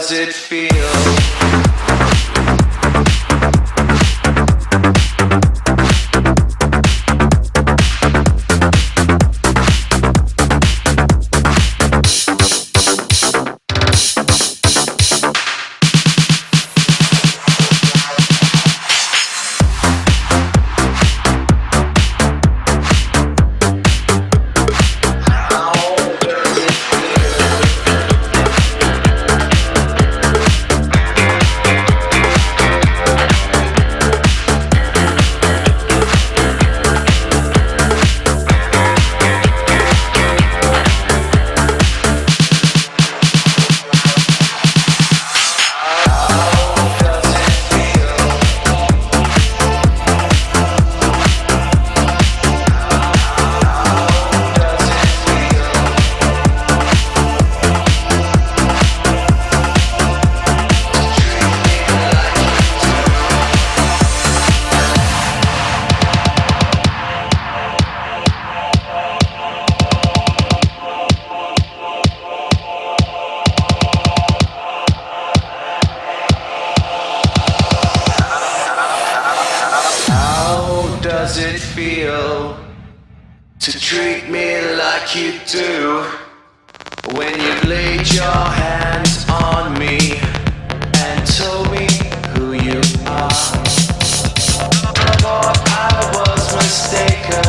does it feel? Does it feel to treat me like you do when you laid your hands on me and told me who you are? I thought I was mistaken.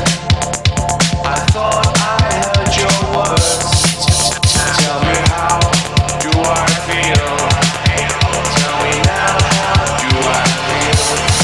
I thought I heard your words. Tell me, how do I feel? Tell me now, how do I feel?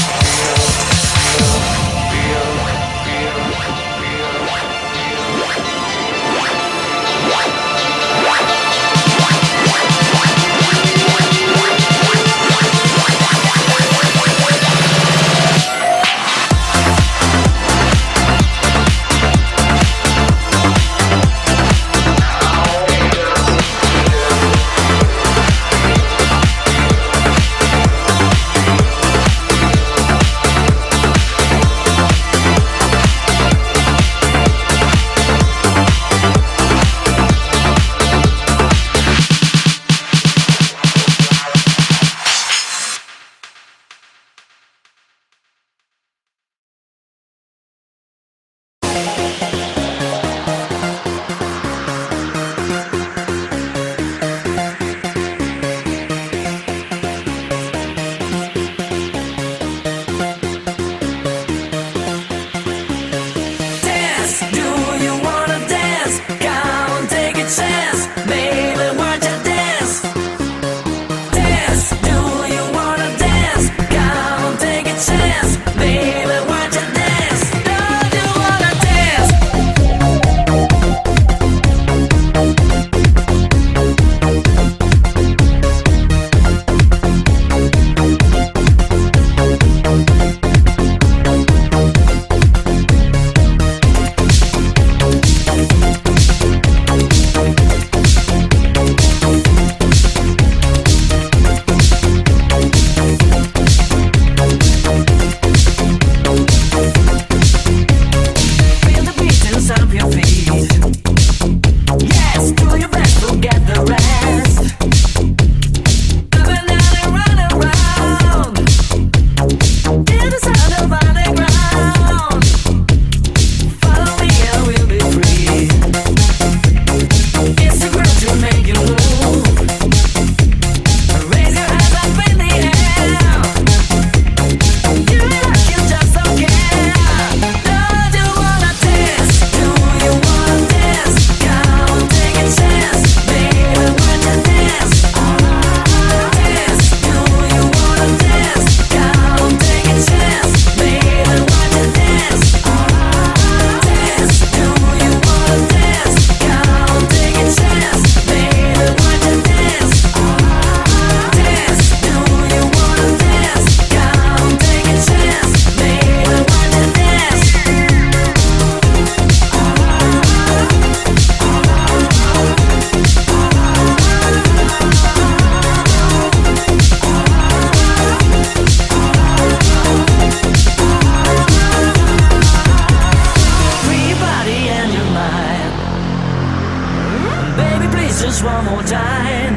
just one more time.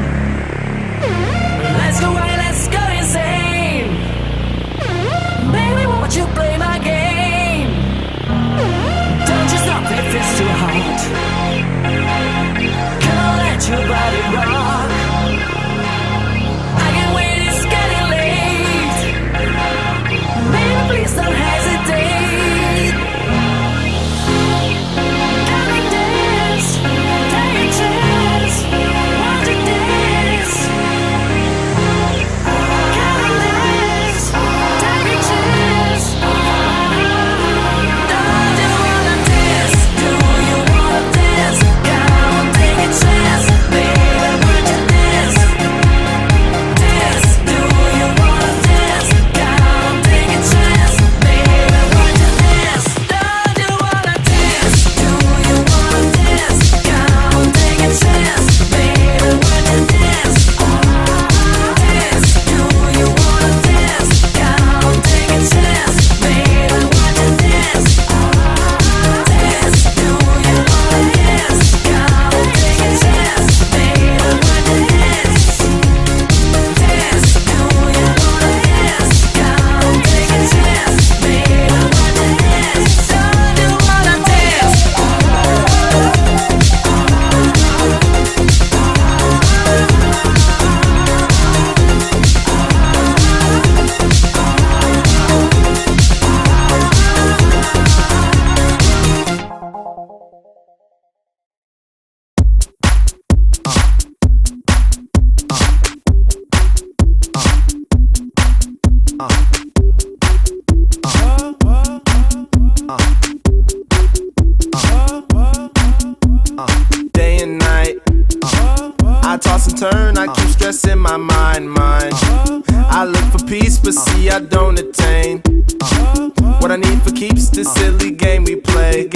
my need for keeps this silly game we play.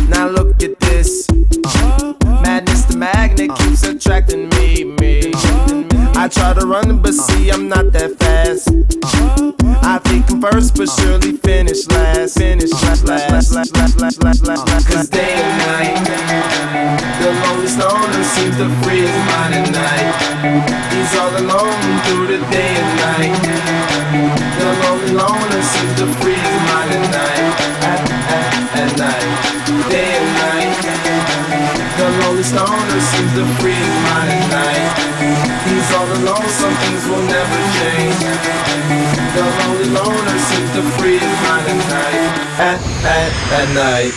Now look at this. Madness, the magnet keeps attracting me. I try to run, but see, I'm not that fast. I think I'm first, but surely finish last. Cause day and night, the lonely stoner seems to free his mind at night. He's all alone through the day and night. The lonely loner seems to free his mind at night. At night, day and night. The lonely stoner seems to free his mind at night. He's all alone, some things will never change. The lonely loner seems to free his mind at night. At night.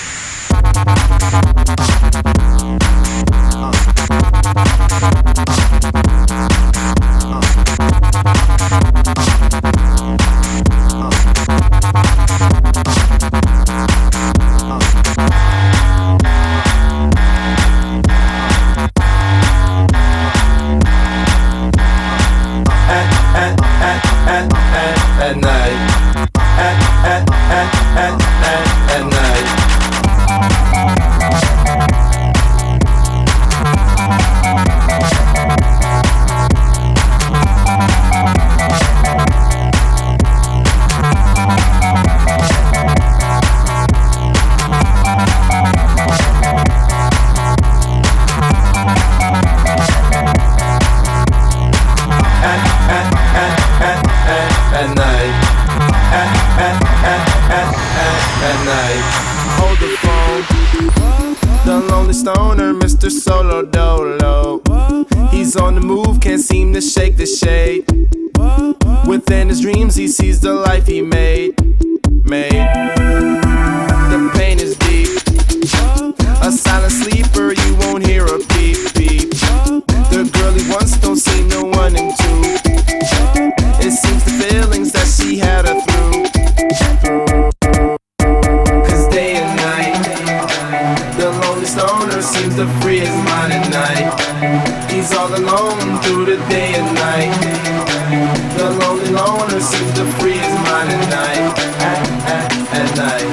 At night. At night. At night. Hold the phone. The lonely stoner, Mr. Solo Dolo. He's on the move, can't seem to shake the shade. Within his dreams, he sees the life he made. The pain is deep. A silent sleeper, you won't hear a beep, beep. The girl he wants don't seem to want him to. It seems the feelings that she had her through. Cause day and night, the lonely stoner seems to free his mind at night. He's all alone through the day and night. The lonely loner seems to free his mind at night. At night,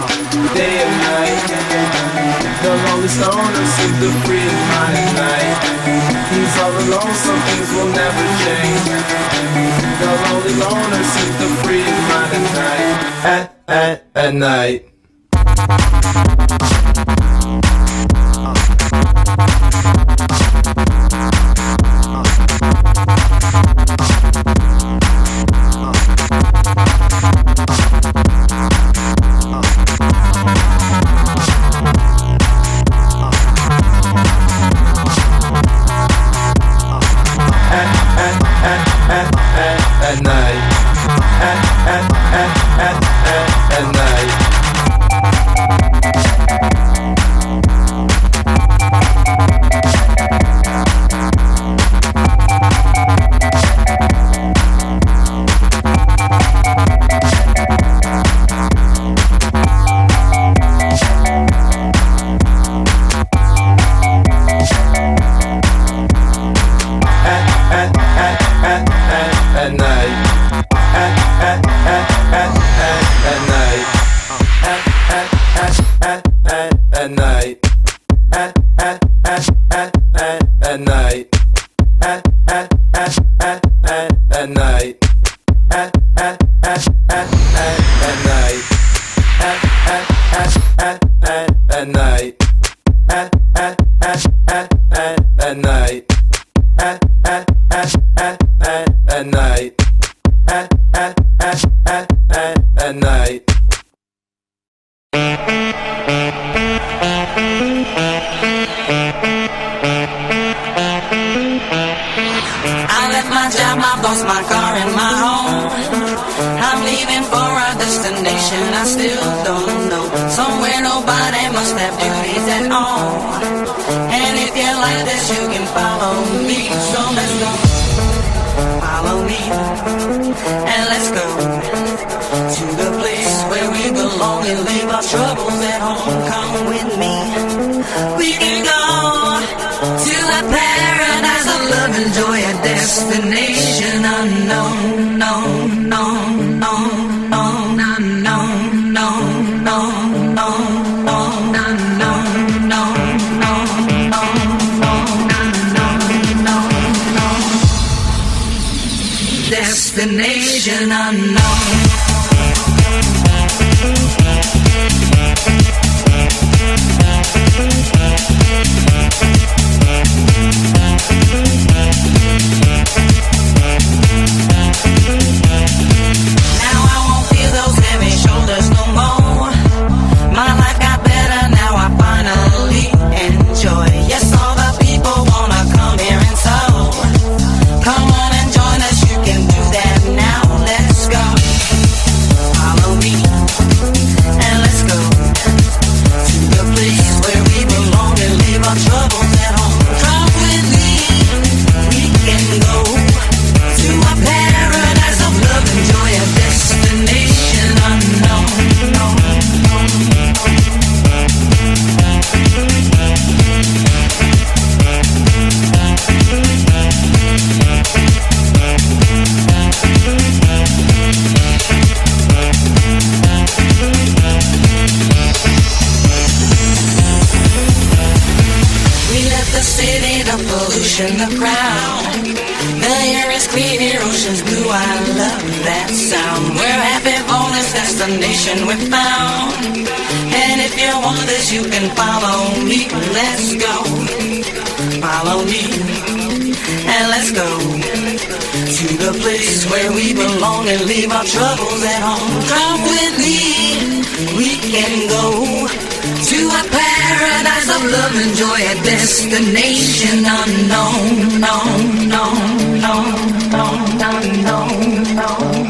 day and night. The lonely stoner seems to free his mind at night. He's all alone, some things will never change. The lonely loner seems to free his mind at night. At night. At night. At night. At night. Lost my car and my home. I'm leaving for a destination I still don't know. Somewhere nobody must have duties at all. And if you like this, you can follow me. So let's go. Follow me. And let's go to the place where we belong and leave our troubles at home. Come with me. We can go to a paradise of love and joy, a destination unknown, no, no, no, no. reaching the crowd. The air is clear, ocean's blue, I love that sound. We're happy for this destination we found. And if you want this, you can follow me. Let's go, follow me, and let's go to the place where we belong and leave our troubles at home. Come with me, we can go to a paradise of love and joy, a destination unknown, no, no, no, no, no, no, no.